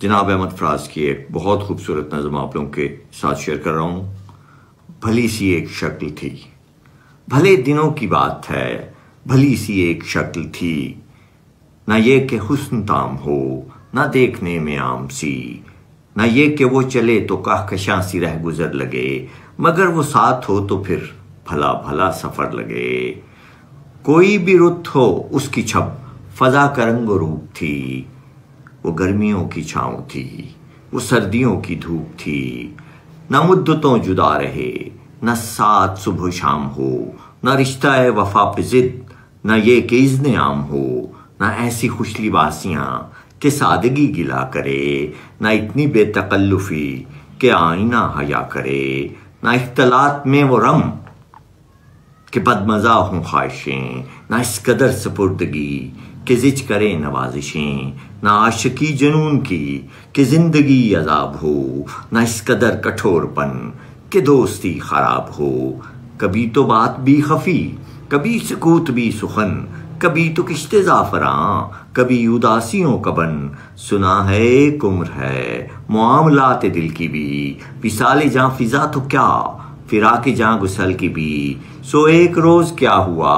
जनाब अहमद फराज की एक बहुत खूबसूरत नज़म आप लोगों के साथ शेयर कर रहा हूँ। भली सी एक शक्ल थी, भले दिनों की बात है, भली सी एक शक्ल थी, ना ये कि हुस्न ताम हो, ना देखने में आम सी, ना ये कि वो चले तो कहकशां सी रह गुजर लगे, मगर वो साथ हो तो फिर भला भला सफ़र लगे। कोई भी रुत हो उसकी छप फजा का रंग रूप थी, वो गर्मियों की छाँव थी, वो सर्दियों की धूप थी। न मुद्दतों जुदा रहे, न साथ सुबह शाम हो, न रिश्ता है वफा पे जिद, न ये कि इज़्ने आम हो, न ऐसी खुश लिबासियाँ कि सादगी गिला करे, न इतनी बेतकल्लुफ़ी कि आईना हया करे, न इख्तलात में वो रम कि बदमज़ा हों ख्वाहिशें, न इस कदर सपुर्दगी कि जिज करे नवाजिशें, न आशिकी जुनून की कि जिंदगी अजाब हो, न इस कदर कठोरपन कि दोस्ती खराब हो। कभी तो बात भी खफी, कभी सुकूत भी सुखन, कभी तो किश्ते ज़ाफ़रां, कभी उदासियों का बन। सुना है एक उम्र है मुआमलात दिल की भी, विसाले जां फिजा तो क्या फिराके जां गुसल की भी। सो एक रोज़ क्या हुआ,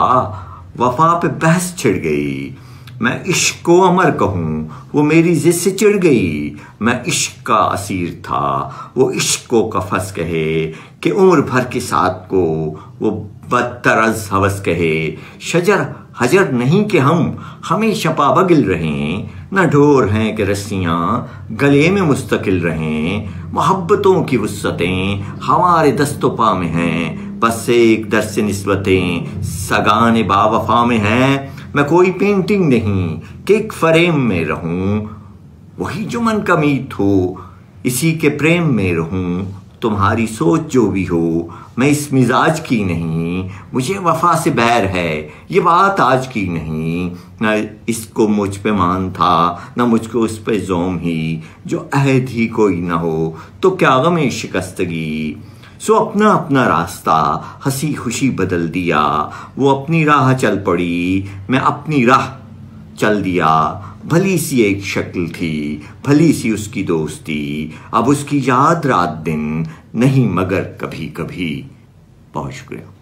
वफा पे बहस छिड़ गई, मैं इश्क को अमर कहूँ वो मेरी जिद से चिढ़ गई। मैं इश्क का असीर था, वो इश्क को कफस कहे, कि उम्र भर के साथ को वो बदतरज हवस कहे। शजर हजर नहीं कि हम हमेशा पाबगिल रहें, न ढोर हैं कि रस्सियाँ गले में मुस्तकिल रहें। मोहब्बतों की वुस्सतें हमारे दस्तो पा में हैं, बस एक दर से निस्बतें सगाने बावफा में हैं। मैं कोई पेंटिंग नहीं कि एक फ्रेम में रहूं, वही जो मन का मीत हो इसी के प्रेम में रहूं। तुम्हारी सोच जो भी हो मैं इस मिजाज की नहीं, मुझे वफा से बैर है ये बात आज की नहीं। न इसको मुझ पे मान था न मुझको उस पे ज़ोम ही, जो अहद ही कोई न हो तो क्या गम शिकस्तगी। सो अपना अपना रास्ता हंसी खुशी बदल दिया, वो अपनी राह चल पड़ी मैं अपनी राह चल दिया। भली सी एक शक्ल थी, भली सी उसकी दोस्ती, अब उसकी याद रात दिन नहीं मगर कभी कभी। बहुत शुक्रिया।